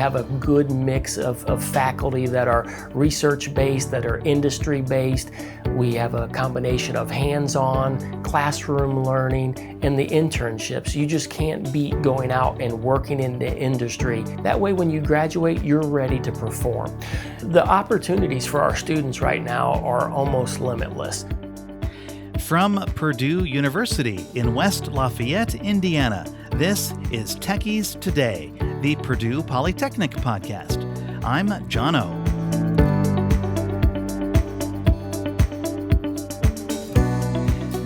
have a good mix of faculty that are research-based, that are industry-based. We have a combination of hands-on, classroom learning, and the internships. You just can't beat going out and working in the industry. That way, when you graduate, you're ready to perform. The opportunities for our students right now are almost limitless. From Purdue University in West Lafayette, Indiana, this is Techies Today, the Purdue Polytechnic podcast. I'm John O.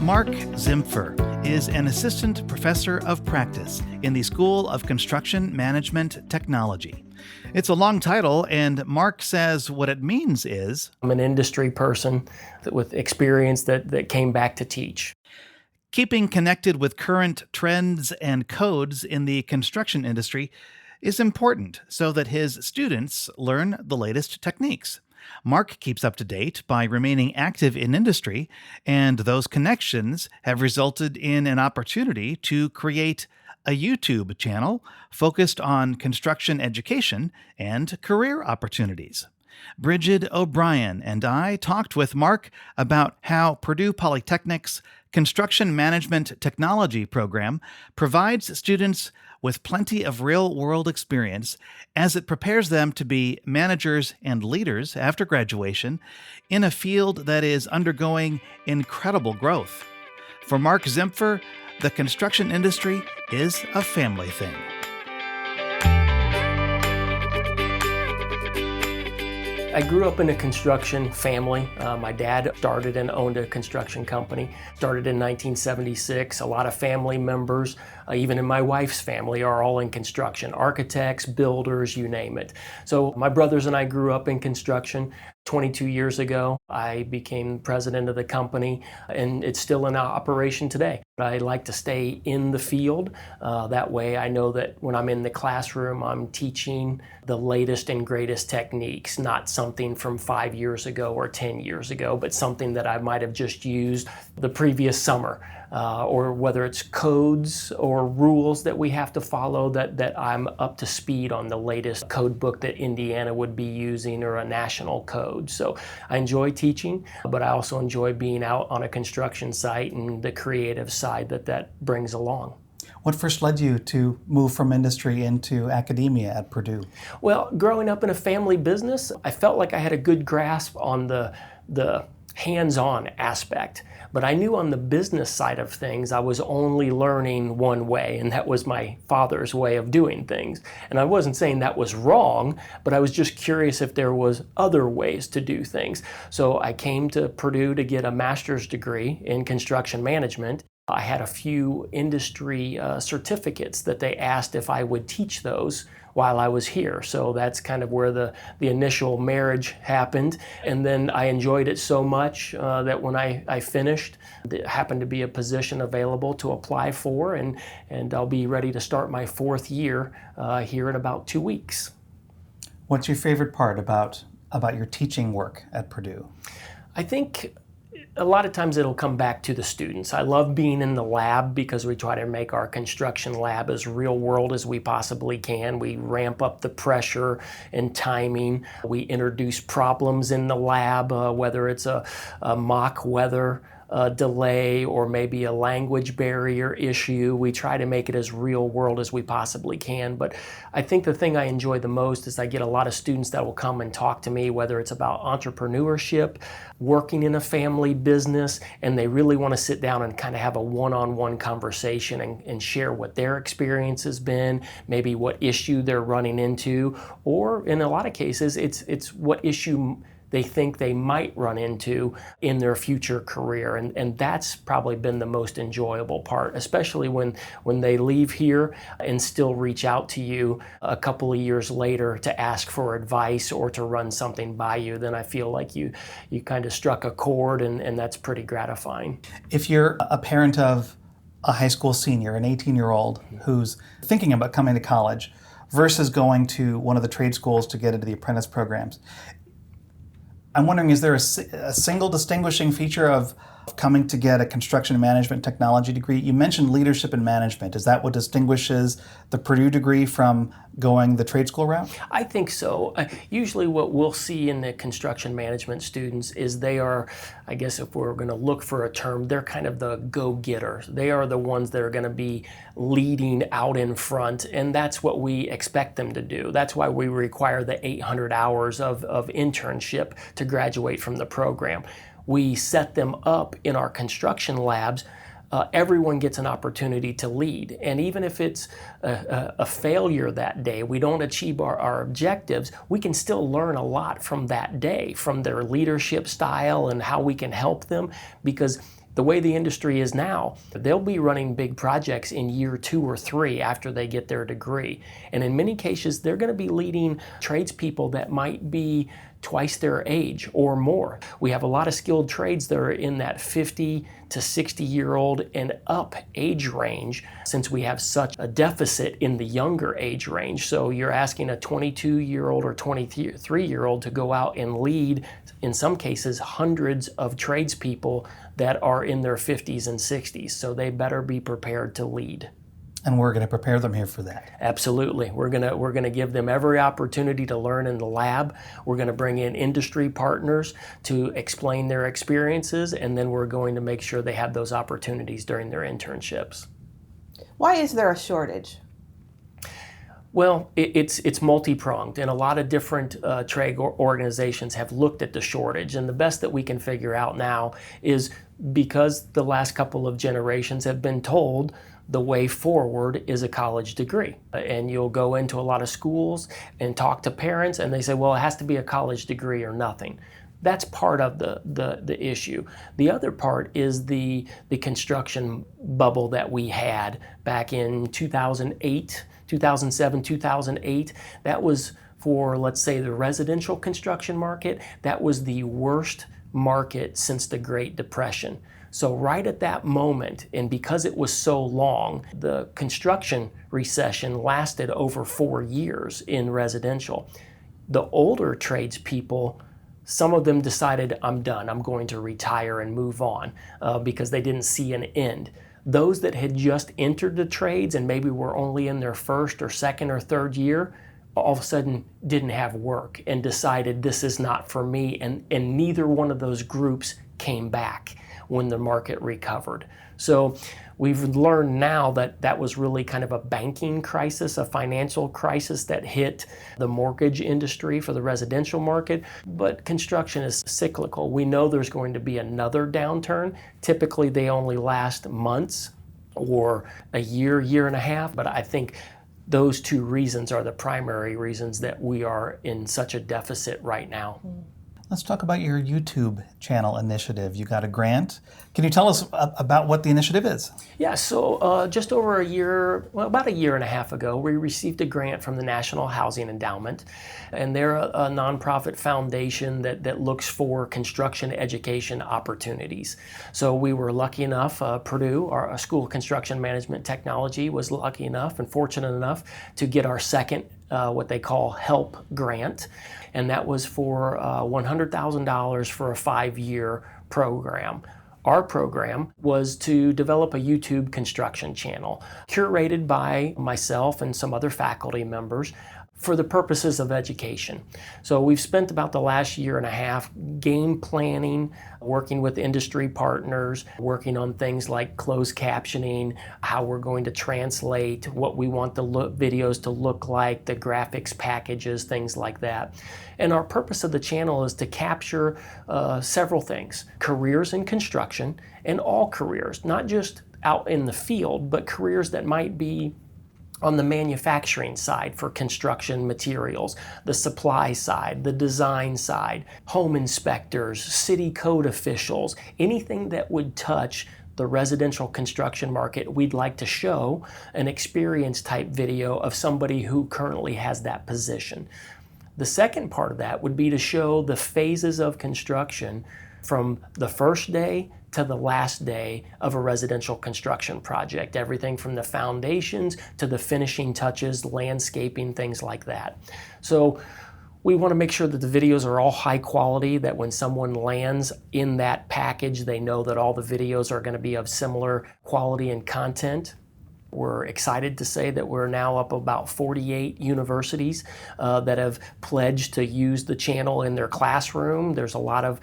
Mark Zimpfer is an assistant professor of practice in the School of Construction Management Technology. It's a long title, and Mark says what it means is, I'm an industry person with experience that came back to teach. Keeping connected with current trends and codes in the construction industry is important so that his students learn the latest techniques. Mark keeps up to date by remaining active in industry, and those connections have resulted in an opportunity to create a YouTube channel focused on construction education and career opportunities. Bridget O'Brien and I talked with Mark about how Purdue Polytechnic's Construction Management Technology program provides students with plenty of real-world experience as it prepares them to be managers and leaders after graduation in a field that is undergoing incredible growth. For Mark Zimpfer, the construction industry is a family thing. I grew up in a construction family. My dad started and owned a construction company. Started in 1976. A lot of family members, even in my wife's family, are all in construction. Architects, builders, you name it. So my brothers and I grew up in construction. 22 years ago, I became president of the company, and it's still in operation today. I like to stay in the field. That way I know that when I'm in the classroom, I'm teaching the latest and greatest techniques, not something from 5 years ago or 10 years ago, but something that I might have just used the previous summer. Or whether it's codes or rules that we have to follow, that I'm up to speed on the latest code book that Indiana would be using, or a national code. So I enjoy teaching, but I also enjoy being out on a construction site and the creative side that brings along. What first led you to move from industry into academia at Purdue? Well, growing up in a family business, I felt like I had a good grasp on the hands-on aspect. But I knew on the business side of things, I was only learning one way, and that was my father's way of doing things. And I wasn't saying that was wrong, but I was just curious if there was other ways to do things. So I came to Purdue to get a master's degree in construction management. I had a few industry certificates that they asked if I would teach those while I was here. So that's kind of where the initial marriage happened. And then I enjoyed it so much that when I finished, there happened to be a position available to apply for, and I'll be ready to start my fourth year here in about 2 weeks. What's your favorite part about your teaching work at Purdue? I think a lot of times it'll come back to the students. I love being in the lab because we try to make our construction lab as real world as we possibly can. We ramp up the pressure and timing. We introduce problems in the lab, whether it's a mock weather delay or maybe a language barrier issue. We try to make it as real world as we possibly can. But I think the thing I enjoy the most is I get a lot of students that will come and talk to me, whether it's about entrepreneurship, working in a family business, and they really want to sit down and kind of have a one-on-one conversation and share what their experience has been, maybe what issue they're running into, or in a lot of cases, it's what issue they think they might run into in their future career. And that's probably been the most enjoyable part, especially when they leave here and still reach out to you a couple of years later to ask for advice or to run something by you. Then I feel like you kind of struck a chord, and that's pretty gratifying. If you're a parent of a high school senior, an 18-year-old who's thinking about coming to college versus going to one of the trade schools to get into the apprentice programs, I'm wondering, is there a single distinguishing feature of coming to get a construction management technology degree. You mentioned leadership and management. Is that what distinguishes the Purdue degree from going the trade school route? I think so. Usually what we'll see in the construction management students is they are, I guess if we're going to look for a term, they're kind of the go-getters. They are the ones that are going to be leading out in front, and that's what we expect them to do. That's why we require the 800 hours of internship to graduate from the program. We set them up in our construction labs. Everyone gets an opportunity to lead. And even if it's a failure that day, we don't achieve our objectives, we can still learn a lot from that day, from their leadership style and how we can help them. Because the way the industry is now, they'll be running big projects in year 2 or 3 after they get their degree. And in many cases, they're going to be leading tradespeople that might be twice their age or more. We have a lot of skilled trades that are in that 50 to 60-year-old and up age range, since we have such a deficit in the younger age range. So you're asking a 22-year-old or 23-year-old to go out and lead, in some cases, hundreds of tradespeople that are in their 50s and 60s. So they better be prepared to lead. And we're going to prepare them here for that. Absolutely. We're going to give them every opportunity to learn in the lab. We're going to bring in industry partners to explain their experiences, and then we're going to make sure they have those opportunities during their internships. Why is there a shortage? Well, it's multi-pronged, and a lot of different trade organizations have looked at the shortage. And the best that we can figure out now is because the last couple of generations have been told the way forward is a college degree. And you'll go into a lot of schools and talk to parents, and they say, well, it has to be a college degree or nothing. That's part of the issue. The other part is the construction bubble that we had back in 2007, 2008. That was for, let's say, the residential construction market. That was the worst market since the Great Depression. So right at that moment, and because it was so long, the construction recession lasted over 4 years in residential. The older tradespeople, some of them decided, I'm done, I'm going to retire and move on because they didn't see an end. Those that had just entered the trades and maybe were only in their first or second or third year, all of a sudden didn't have work and decided this is not for me, and neither one of those groups came back when the market recovered. So we've learned now that that was really kind of a banking crisis, a financial crisis that hit the mortgage industry for the residential market, but construction is cyclical. We know there's going to be another downturn. Typically they only last months or a year, year and a half, but I think those two reasons are the primary reasons that we are in such a deficit right now. Let's talk about your YouTube channel initiative. You got a grant. Can you tell us about what the initiative is? Yeah, so just over about a year and a half ago, we received a grant from the National Housing Endowment, and they're a nonprofit foundation that looks for construction education opportunities. So we were lucky enough, Purdue, our School of Construction Management Technology, was lucky enough and fortunate enough to get our second what they call HELP grant, and that was for $100,000 for a 5-year program. Our program was to develop a YouTube construction channel curated by myself and some other faculty members for the purposes of education. So we've spent about the last year and a half game planning, working with industry partners, working on things like closed captioning, how we're going to translate, what we want the videos to look like, the graphics packages, things like that. And our purpose of the channel is to capture several things: careers in construction, and all careers, not just out in the field, but careers that might be on the manufacturing side for construction materials, the supply side, the design side, home inspectors, city code officials, anything that would touch the residential construction market. We'd like to show an experience type video of somebody who currently has that position. The second part of that would be to show the phases of construction from the first day to the last day of a residential construction project. Everything from the foundations to the finishing touches, landscaping, things like that. So We want to make sure that the videos are all high quality, that when someone lands in that package, they know that all the videos are going to be of similar quality and content. We're excited to say that we're now up about 48 universities that have pledged to use the channel in their classroom. There's a lot of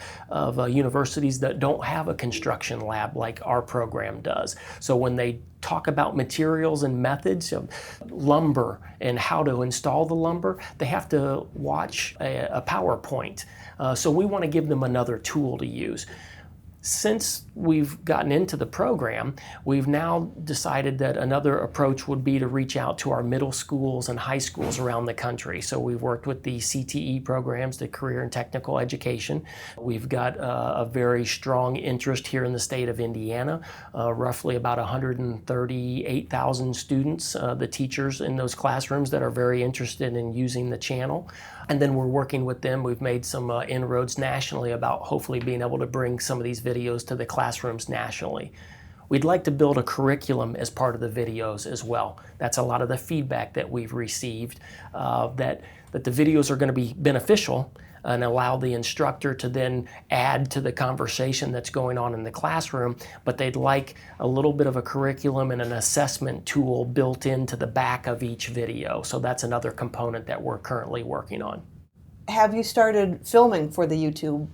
universities that don't have a construction lab like our program does. So when they talk about materials and methods of lumber and how to install the lumber, they have to watch a PowerPoint. So we want to give them another tool to use. Since we've gotten into the program, we've now decided that another approach would be to reach out to our middle schools and high schools around the country. So we've worked with the CTE programs, the Career and Technical Education. We've got a very strong interest here in the state of Indiana, roughly about 138,000 students, the teachers in those classrooms that are very interested in using the channel. And then we're working with them. We've made some inroads nationally about hopefully being able to bring some of these videos to the classrooms nationally. We'd like to build a curriculum as part of the videos as well. That's a lot of the feedback that we've received, that the videos are going to be beneficial and allow the instructor to then add to the conversation that's going on in the classroom, but they'd like a little bit of a curriculum and an assessment tool built into the back of each video. So that's another component that we're currently working on. Have you started filming for the YouTube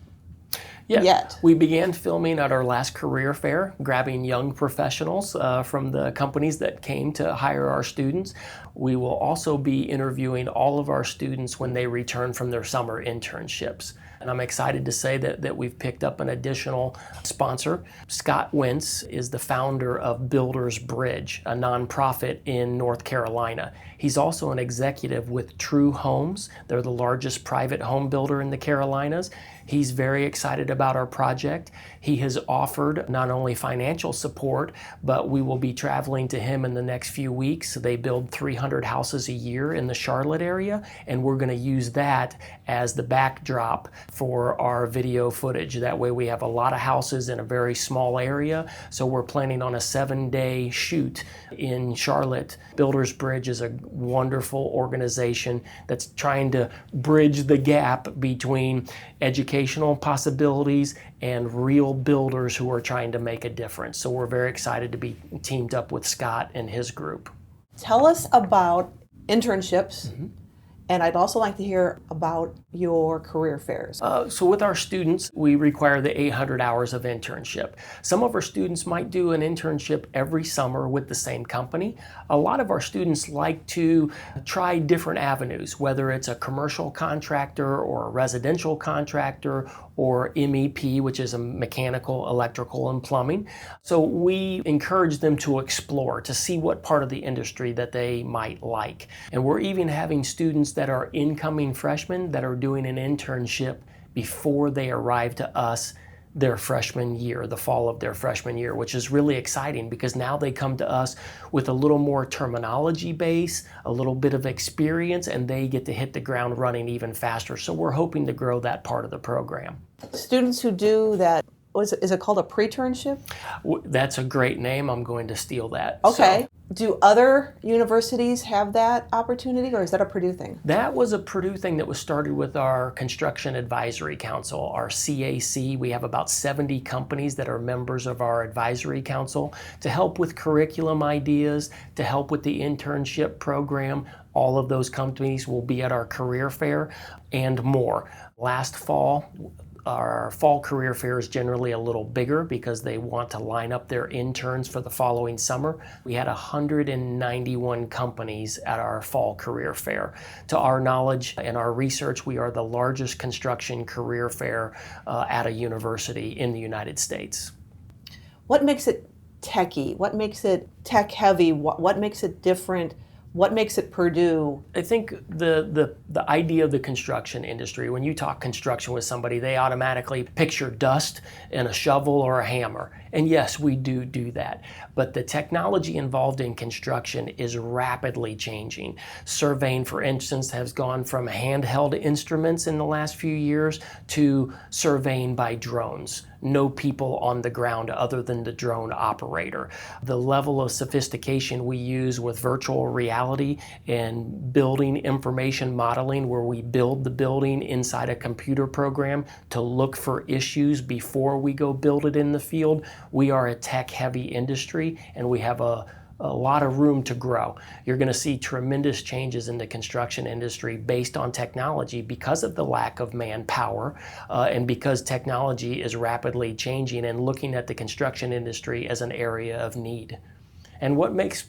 yet? We began filming at our last career fair, grabbing young professionals from the companies that came to hire our students. We will also be interviewing all of our students when they return from their summer internships. And I'm excited to say that we've picked up an additional sponsor. Scott Wentz is the founder of Builders Bridge, a nonprofit in North Carolina. He's also an executive with True Homes. They're the largest private home builder in the Carolinas. He's very excited about our project. He has offered not only financial support, but we will be traveling to him in the next few weeks. They build 300 houses a year in the Charlotte area, and we're going to use that as the backdrop for our video footage. That way we have a lot of houses in a very small area, so we're planning on a 7-day shoot in Charlotte. Builders Bridge is a wonderful organization that's trying to bridge the gap between educational possibilities and real builders who are trying to make a difference. So we're very excited to be teamed up with Scott and his group. Tell us about internships, and I'd also like to hear about your career fairs. So with our students, we require the 800 hours of internship. Some of our students might do an internship every summer with the same company. A lot of our students like to try different avenues, whether it's a commercial contractor or a residential contractor or MEP, which is a mechanical, electrical, and plumbing. So we encourage them to explore, to see what part of the industry that they might like. And we're even having students that are incoming freshmen that are doing an internship before they arrive to us their freshman year, the fall of their freshman year, which is really exciting because now they come to us with a little more terminology base, a little bit of experience, and they get to hit the ground running even faster. So we're hoping to grow that part of the program. Students who do that, is it called a pre-turnship? That's a great name. I'm going to steal that. Okay. So, do other universities have that opportunity, or is that a Purdue thing? that was a Purdue thing that was started with our Construction Advisory Council, our CAC. We have about 70 companies that are members of our advisory council to help with curriculum ideas, to help with the internship program. All of those companies will be at our career fair and more. Last fall, our fall career fair is generally a little bigger because they want to line up their interns for the following summer. We had 191 companies at our fall career fair. To our knowledge and our research, we are the largest construction career fair at a university in the United States. What makes it techy? What makes it tech heavy? What makes it different? What makes it Purdue? I think the idea of the construction industry, when you talk construction with somebody, they automatically picture dust and a shovel or a hammer. And yes, we do that. But the technology involved in construction is rapidly changing. Surveying, for instance, has gone from handheld instruments in the last few years to surveying by drones. no people on the ground other than the drone operator. The level of sophistication we use with virtual reality and building information modeling, where we build the building inside a computer program to look for issues before we go build it in the field. We are a tech-heavy industry, and we have a lot of room to grow. You're going to see tremendous changes in the construction industry based on technology because of the lack of manpower, and because technology is rapidly changing and looking at the construction industry as an area of need. And what makes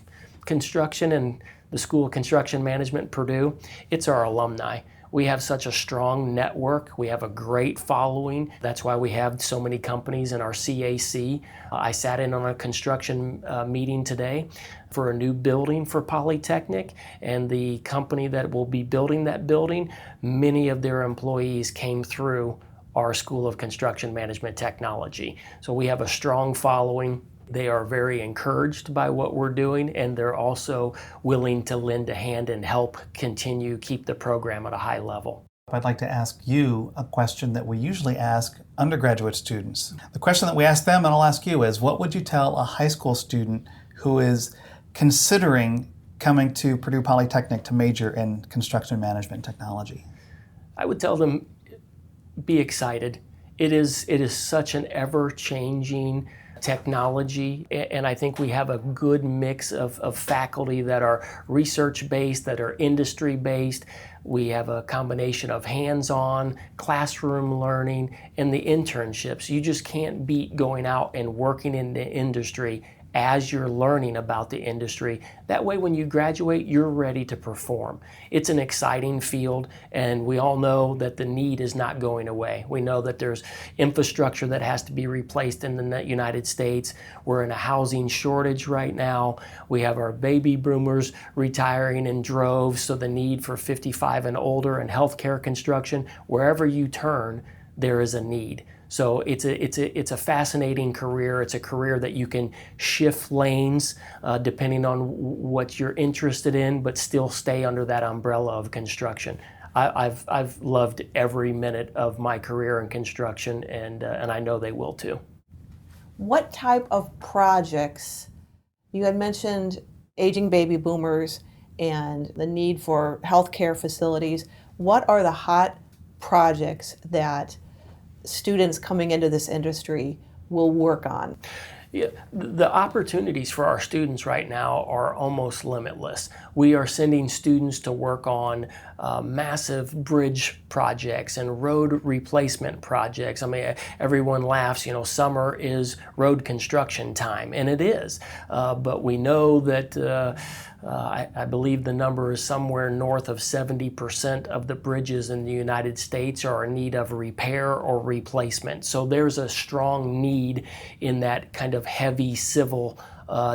construction and the School of Construction Management Purdue? It's our alumni. We have such a strong network. We have a great following. That's why we have so many companies in our CAC. I sat in on a construction meeting today for a new building for Polytechnic, and the company that will be building that building, many of their employees came through our School of Construction Management Technology. So we have a strong following. They are very encouraged by what we're doing, and they're also willing to lend a hand and help continue keep the program at a high level. I'd like to ask you a question that we usually ask undergraduate students. The question that we ask them, and I'll ask you, is what would you tell a high school student who is considering coming to Purdue Polytechnic to major in construction management technology? I would tell them, be excited. It is such an ever-changing technology, and I think we have a good mix of faculty that are research-based, that are industry-based. We have a combination of hands-on, classroom learning, and the internships. You just can't beat going out and working in the industry as you're learning about the industry. That way, when you graduate, you're ready to perform. It's an exciting field, and we all know that the need is not going away. We know that there's infrastructure that has to be replaced in the United States. We're in a housing shortage right now. We have our baby boomers retiring in droves, so the need for 55 and older and healthcare construction, wherever you turn, there is a need. So it's a fascinating career. It's a career that you can shift lanes depending on what you're interested in, but still stay under that umbrella of construction. I've loved every minute of my career in construction, and I know they will too. What type of projects, you had mentioned aging baby boomers and the need for healthcare facilities. What are the hot projects that students coming into this industry will work on? Yeah, the opportunities for our students right now are almost limitless. We are sending students to work on massive bridge projects and road replacement projects. I mean, everyone laughs, summer is road construction time, and it is. But we know that I believe the number is somewhere north of 70% of the bridges in the United States are in need of repair or replacement. So there's a strong need in that kind of heavy civil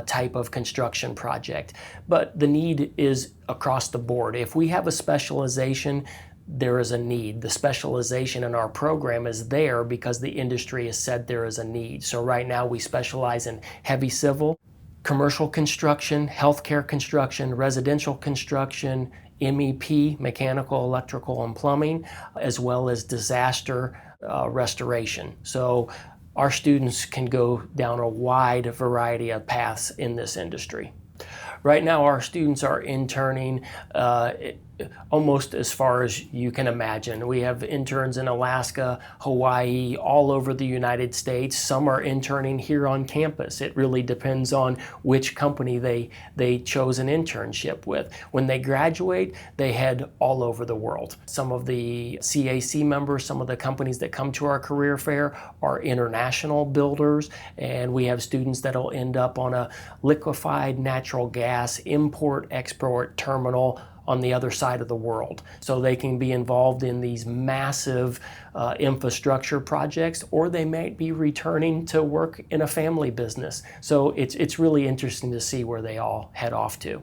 type of construction project. But the need is across the board. If we have a specialization, there is a need. The specialization in our program is there because the industry has said there is a need. So right now we specialize in heavy civil, commercial construction, healthcare construction, residential construction, MEP, mechanical, electrical, and plumbing, as well as disaster restoration. So our students can go down a wide variety of paths in this industry. Right now, our students are interning almost as far as you can imagine. We have interns in Alaska, Hawaii, all over the United States. Some are interning here on campus. It really depends on which company they chose an internship with. When they graduate, they head all over the world. Some of the CAC members, some of the companies that come to our career fair are international builders, and we have students that'll end up on a liquefied natural gas import-export terminal on the other side of the world. So they can be involved in these massive infrastructure projects, or they might be returning to work in a family business. So it's really interesting to see where they all head off to.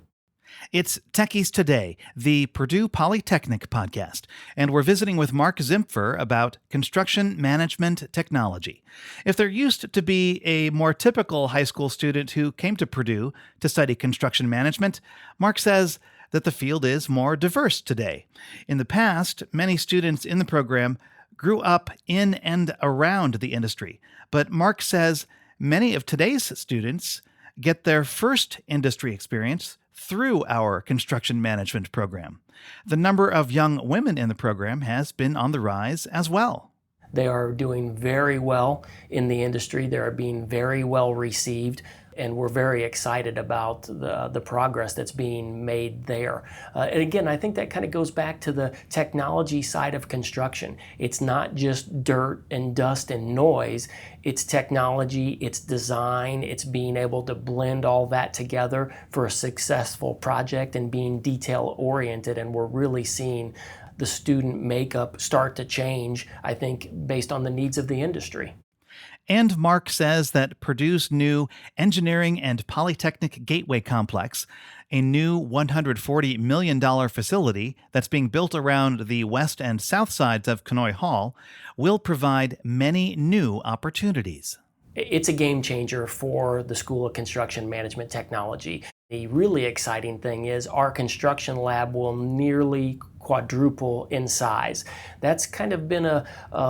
It's Techies Today, the Purdue Polytechnic podcast, and we're visiting with Mark Zimpfer about construction management technology. If there used to be a more typical high school student who came to Purdue to study construction management, Mark says that the field is more diverse today. In the past, many students in the program grew up in and around the industry, but Mark says many of today's students get their first industry experience through our construction management program. The number of young women in the program has been on the rise as well. They are doing very well in the industry. They are being very well received, and we're very excited about the progress that's being made there. And again, I think that kind of goes back to the technology side of construction. It's not just dirt and dust and noise. It's technology, it's design, it's being able to blend all that together for a successful project and being detail-oriented, and we're really seeing the student makeup start to change, I think, based on the needs of the industry. And Mark says that Purdue's new Engineering and Polytechnic Gateway Complex, a new $140 million facility that's being built around the west and south sides of Conoy Hall, will provide many new opportunities. It's a game changer for the School of Construction Management Technology. The really exciting thing is our construction lab will nearly quadruple in size. That's kind of been a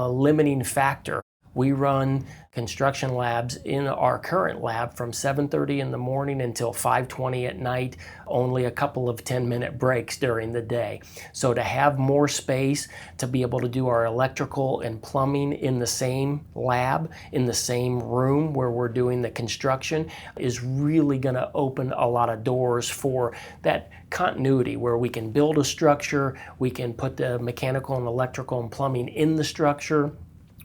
limiting factor. We run construction labs in our current lab from 7:30 in the morning until 5:20 at night, only a couple of 10-minute breaks during the day. So to have more space to be able to do our electrical and plumbing in the same lab, in the same room where we're doing the construction, is really going to open a lot of doors for that continuity where we can build a structure, we can put the mechanical and electrical and plumbing in the structure.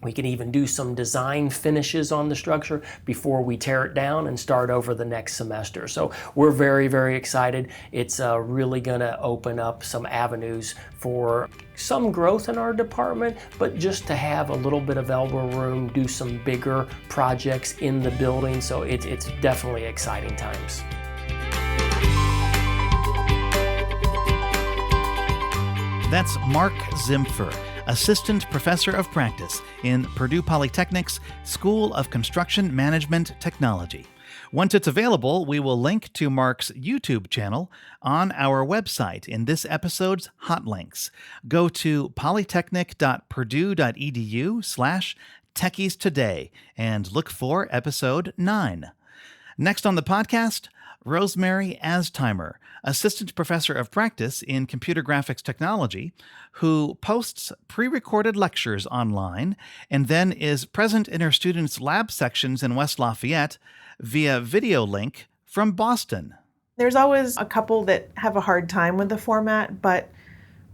We can even do some design finishes on the structure before we tear it down and start over the next semester. So we're very, very excited. It's really going to open up some avenues for some growth in our department, but just to have a little bit of elbow room, do some bigger projects in the building. So it's definitely exciting times. That's Mark Zimpfer, Assistant Professor of Practice in Purdue Polytechnic's School of Construction Management Technology. Once it's available, we will link to Mark's YouTube channel on our website in this episode's hot links. Go to polytechnic.purdue.edu/techies today and look for episode 9. Next on the podcast, Rosemary Aztimer, Assistant Professor of Practice in Computer Graphics Technology, who posts pre-recorded lectures online and then is present in her students' lab sections in West Lafayette via video link from Boston. There's always a couple that have a hard time with the format, but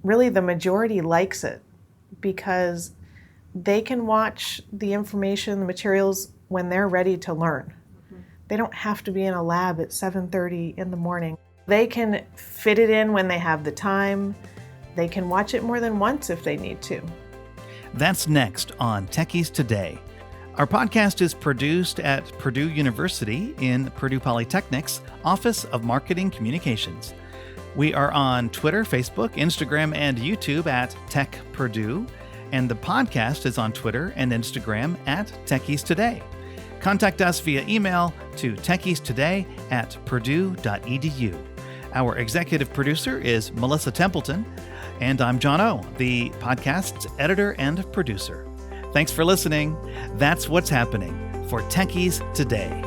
really the majority likes it because they can watch the information, the materials when they're ready to learn. They don't have to be in a lab at 7:30 in the morning. They can fit it in when they have the time. They can watch it more than once if they need to. That's next on Techies Today. Our podcast is produced at Purdue University in Purdue Polytechnic's Office of Marketing Communications. We are on Twitter, Facebook, Instagram, and YouTube at Tech Purdue, and the podcast is on Twitter and Instagram at Techies Today. Contact us via email to techiestoday@purdue.edu. Our executive producer is Melissa Templeton, and I'm John O., the podcast's editor and producer. Thanks for listening. That's what's happening for Techies Today.